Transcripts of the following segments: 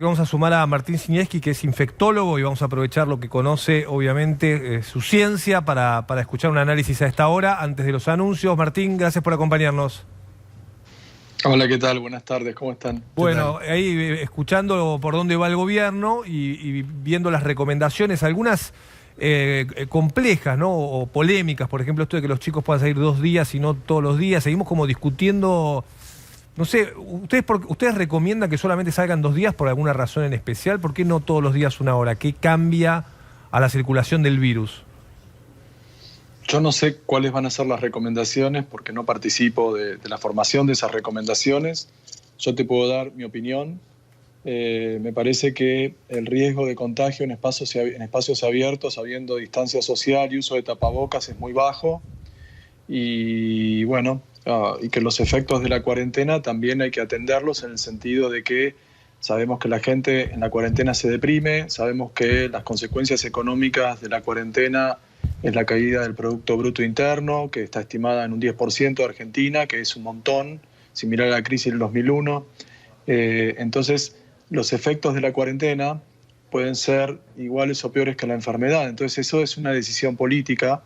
Vamos a sumar a Martín Siniewski, que es infectólogo, y vamos a aprovechar lo que conoce, obviamente, su ciencia para escuchar un análisis a esta hora, antes de los anuncios. Martín, gracias por acompañarnos. Hola, ¿qué tal? Buenas tardes, ¿cómo están? Bueno, ahí escuchando por dónde va el gobierno y viendo las recomendaciones, algunas complejas, ¿no? O polémicas, por ejemplo, esto de que los chicos puedan salir 2 días y no todos los días. Seguimos como discutiendo. No sé, ¿ustedes recomiendan que solamente salgan 2 días por alguna razón en especial? ¿Por qué no todos los días 1 hora? ¿Qué cambia a la circulación del virus? Yo no sé cuáles van a ser las recomendaciones porque no participo de la formación de esas recomendaciones. Yo te puedo dar mi opinión. Me parece que el riesgo de contagio en espacios abiertos, habiendo distancia social y uso de tapabocas, es muy bajo. Y bueno, y que los efectos de la cuarentena también hay que atenderlos en el sentido de que sabemos que la gente en la cuarentena se deprime, sabemos que las consecuencias económicas de la cuarentena es la caída del Producto Bruto Interno, que está estimada en un 10% de Argentina, que es un montón, similar a la crisis del 2001. Entonces, los efectos de la cuarentena pueden ser iguales o peores que la enfermedad. Entonces, eso es una decisión política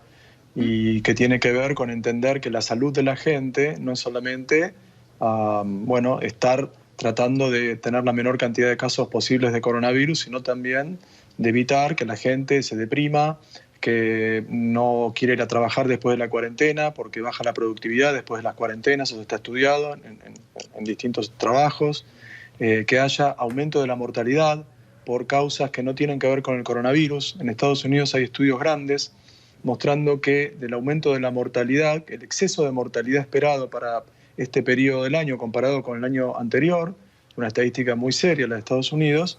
y que tiene que ver con entender que la salud de la gente no es solamente estar tratando de tener la menor cantidad de casos posibles de coronavirus, sino también de evitar que la gente se deprima, que no quiere ir a trabajar después de la cuarentena porque baja la productividad después de las cuarentenas, eso está estudiado en distintos trabajos, que haya aumento de la mortalidad por causas que no tienen que ver con el coronavirus. En Estados Unidos hay estudios grandes mostrando que del aumento de la mortalidad, el exceso de mortalidad esperado para este periodo del año comparado con el año anterior, una estadística muy seria, la de Estados Unidos,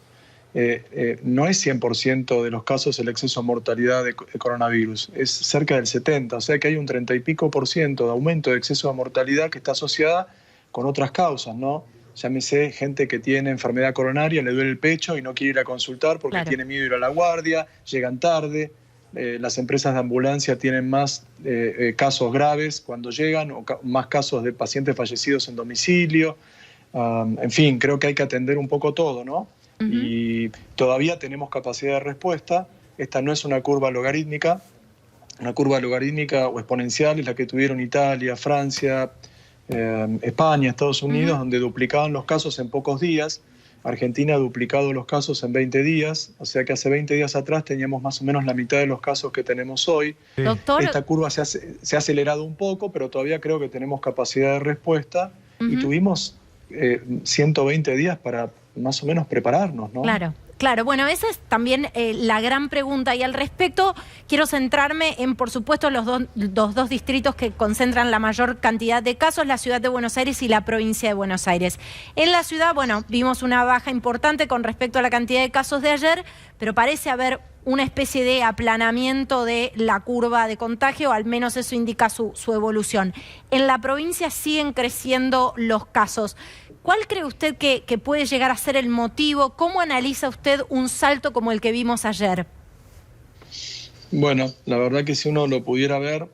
no es 100% de los casos el exceso de mortalidad de coronavirus, es cerca del 70%, o sea que hay un 30 y pico por ciento de aumento de exceso de mortalidad que está asociada con otras causas, ¿no? Llámese gente que tiene enfermedad coronaria, le duele el pecho y no quiere ir a consultar porque tiene miedo de ir a la guardia, llegan tarde. Las empresas de ambulancia tienen más casos graves cuando llegan, o más casos de pacientes fallecidos en domicilio. En fin, creo que hay que atender un poco todo, ¿no? Y todavía tenemos capacidad de respuesta. Esta no es una curva logarítmica. Una curva logarítmica o exponencial es la que tuvieron Italia, Francia, España, Estados Unidos, donde duplicaban los casos en pocos días. Argentina ha duplicado los casos en 20 días, o sea que hace 20 días atrás teníamos más o menos la mitad de los casos que tenemos hoy. Sí. Doctor, esta curva se ha acelerado un poco, pero todavía creo que tenemos capacidad de respuesta y tuvimos 120 días para más o menos prepararnos, ¿no? Claro. Claro, bueno, esa es también la gran pregunta, y al respecto quiero centrarme en, por supuesto, los dos distritos que concentran la mayor cantidad de casos, la ciudad de Buenos Aires y la provincia de Buenos Aires. En la ciudad, bueno, vimos una baja importante con respecto a la cantidad de casos de ayer, pero parece haber una especie de aplanamiento de la curva de contagio, al menos eso indica su evolución. En la provincia siguen creciendo los casos. ¿Cuál cree usted que puede llegar a ser el motivo? ¿Cómo analiza usted un salto como el que vimos ayer? Bueno, la verdad que si uno lo pudiera ver,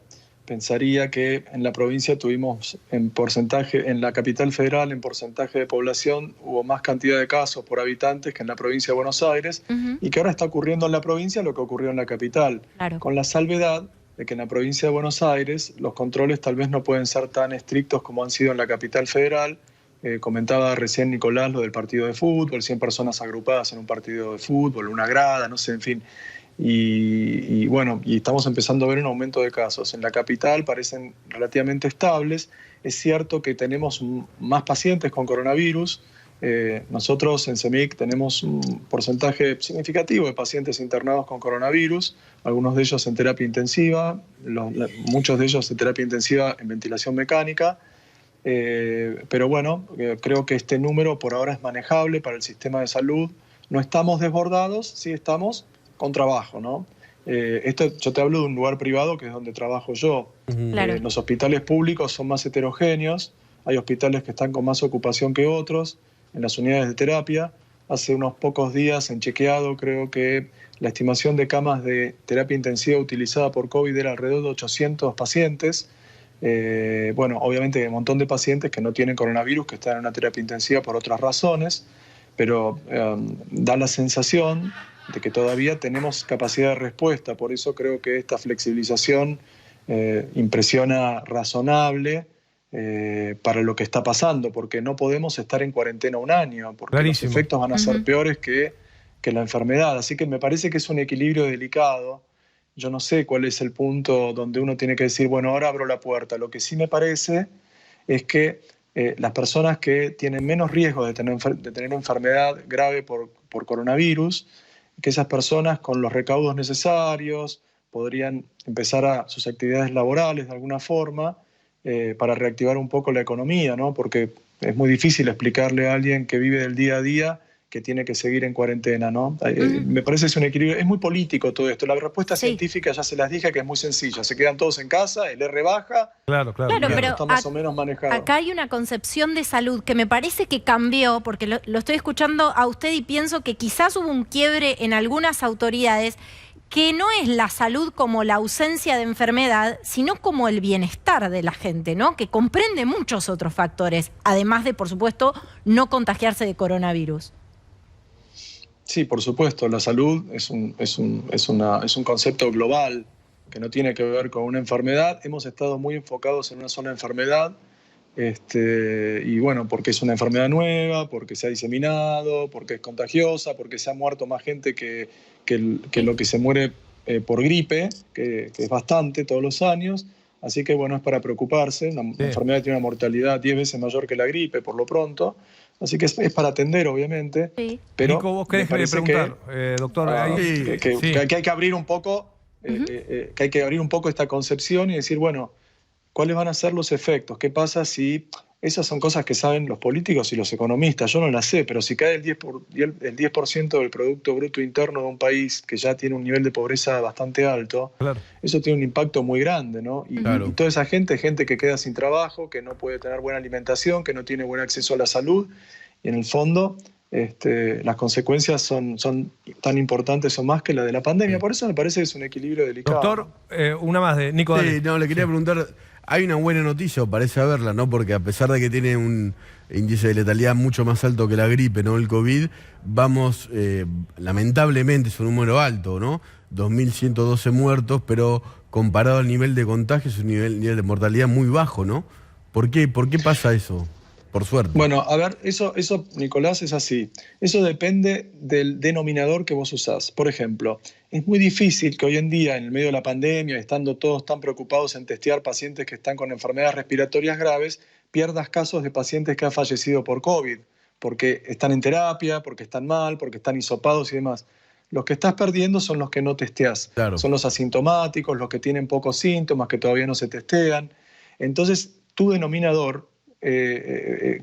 pensaría que en la provincia tuvimos en porcentaje, en la capital federal, en porcentaje de población, hubo más cantidad de casos por habitantes que en la provincia de Buenos Aires, y que ahora está ocurriendo en la provincia lo que ocurrió en la capital, con la salvedad de que en la provincia de Buenos Aires los controles tal vez no pueden ser tan estrictos como han sido en la capital federal. Comentaba recién Nicolás lo del partido de fútbol, 100 personas agrupadas en un partido de fútbol, una grada, no sé, en fin. Y bueno, y estamos empezando a ver un aumento de casos. En la capital parecen relativamente estables. Es cierto que tenemos más pacientes con coronavirus. Nosotros en CEMIC tenemos un porcentaje significativo de pacientes internados con coronavirus, algunos de ellos en terapia intensiva, muchos de ellos en terapia intensiva en ventilación mecánica. Pero bueno, creo que este número por ahora es manejable para el sistema de salud. No estamos desbordados, sí estamos con trabajo, ¿no? Yo te hablo de un lugar privado que es donde trabajo yo. Claro. Los hospitales públicos son más heterogéneos, hay hospitales que están con más ocupación que otros, en las unidades de terapia. Hace unos pocos días en chequeado creo que la estimación de camas de terapia intensiva utilizada por COVID era alrededor de 800 pacientes. Bueno, obviamente hay un montón de pacientes que no tienen coronavirus, que están en una terapia intensiva por otras razones, pero da la sensación de que todavía tenemos capacidad de respuesta. Por eso creo que esta flexibilización impresiona razonable para lo que está pasando, porque no podemos estar en cuarentena un año, porque Clarísimo. los efectos van a ser peores que la enfermedad. Así que me parece que es un equilibrio delicado. Yo no sé cuál es el punto donde uno tiene que decir, bueno, ahora abro la puerta. Lo que sí me parece es que las personas que tienen menos riesgo de tener enfermedad grave por coronavirus, que esas personas con los recaudos necesarios podrían empezar sus actividades laborales de alguna forma para reactivar un poco la economía, ¿no? Porque es muy difícil explicarle a alguien que vive del día a día que tiene que seguir en cuarentena, ¿no? Me parece que es un equilibrio, es muy político todo esto. La respuesta científica ya se las dije que es muy sencilla. Se quedan todos en casa, el R baja, Claro, pero está más o menos manejado. acá hay una concepción de salud que me parece que cambió, porque lo estoy escuchando a usted y pienso que quizás hubo un quiebre en algunas autoridades, que no es la salud como la ausencia de enfermedad, sino como el bienestar de la gente, ¿no? Que comprende muchos otros factores, además de, por supuesto, no contagiarse de coronavirus. Sí, por supuesto, la salud es un concepto global que no tiene que ver con una enfermedad. Hemos estado muy enfocados en una sola enfermedad, y bueno, porque es una enfermedad nueva, porque se ha diseminado, porque es contagiosa, porque se ha muerto más gente que lo que se muere por gripe, que es bastante todos los años. Así que bueno, es para preocuparse. La enfermedad tiene una mortalidad 10 veces mayor que la gripe, por lo pronto. Así que es para atender, obviamente. Sí. Pero Nico, vos querés preguntar, doctor. Que hay que abrir un poco, que hay que abrir un poco esta concepción y decir, bueno, ¿cuáles van a ser los efectos? ¿Qué pasa si esas son cosas que saben los políticos y los economistas? Yo no las sé, pero si cae el 10% del Producto Bruto Interno de un país que ya tiene un nivel de pobreza bastante alto, Claro. eso tiene un impacto muy grande, ¿no? Y toda esa gente que queda sin trabajo, que no puede tener buena alimentación, que no tiene buen acceso a la salud, y en el fondo las consecuencias son tan importantes o más que la de la pandemia. Por eso me parece que es un equilibrio delicado. Doctor, una más de Nico. Sí, no, le quería preguntar, hay una buena noticia, o parece haberla, ¿no? Porque a pesar de que tiene un índice de letalidad mucho más alto que la gripe, ¿no? El COVID, vamos, lamentablemente es un número alto, ¿no? 2.112 muertos, pero comparado al nivel de contagio es un nivel de mortalidad muy bajo, ¿no? ¿Por qué pasa eso? Por suerte. Bueno, a ver, eso, Nicolás, es así. Eso depende del denominador que vos usás. Por ejemplo, es muy difícil que hoy en día, en el medio de la pandemia, estando todos tan preocupados en testear pacientes que están con enfermedades respiratorias graves, pierdas casos de pacientes que han fallecido por COVID, porque están en terapia, porque están mal, porque están hisopados y demás. Los que estás perdiendo son los que no testeás. Claro. Son los asintomáticos, los que tienen pocos síntomas, que todavía no se testean. Entonces, tu denominador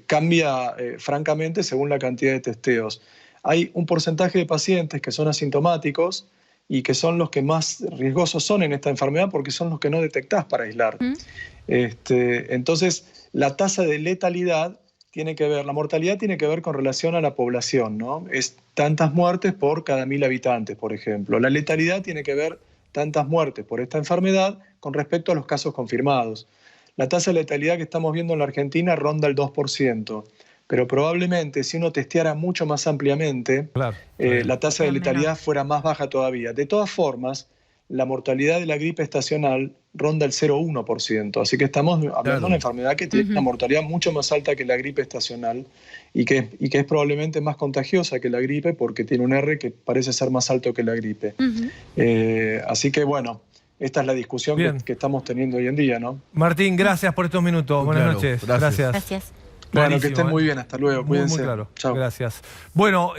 cambia francamente según la cantidad de testeos. Hay un porcentaje de pacientes que son asintomáticos y que son los que más riesgosos son en esta enfermedad porque son los que no detectás para aislar. Entonces, la tasa de letalidad tiene que ver, la mortalidad tiene que ver con relación a la población, ¿no? Es tantas muertes por cada 1.000 habitantes, por ejemplo. La letalidad tiene que ver tantas muertes por esta enfermedad con respecto a los casos confirmados. La tasa de letalidad que estamos viendo en la Argentina ronda el 2%, pero probablemente si uno testeara mucho más ampliamente, la tasa de letalidad fuera más baja todavía. De todas formas, la mortalidad de la gripe estacional ronda el 0,1%, así que estamos hablando de una enfermedad que tiene una mortalidad mucho más alta que la gripe estacional y que es probablemente más contagiosa que la gripe porque tiene un R que parece ser más alto que la gripe. Así que bueno, esta es la discusión que estamos teniendo hoy en día, ¿no? Martín, gracias por estos minutos. Buenas noches. Gracias. Gracias. Bueno, que estén muy bien. Hasta luego. Cuídense. Muy claro. Chao. Gracias. Bueno,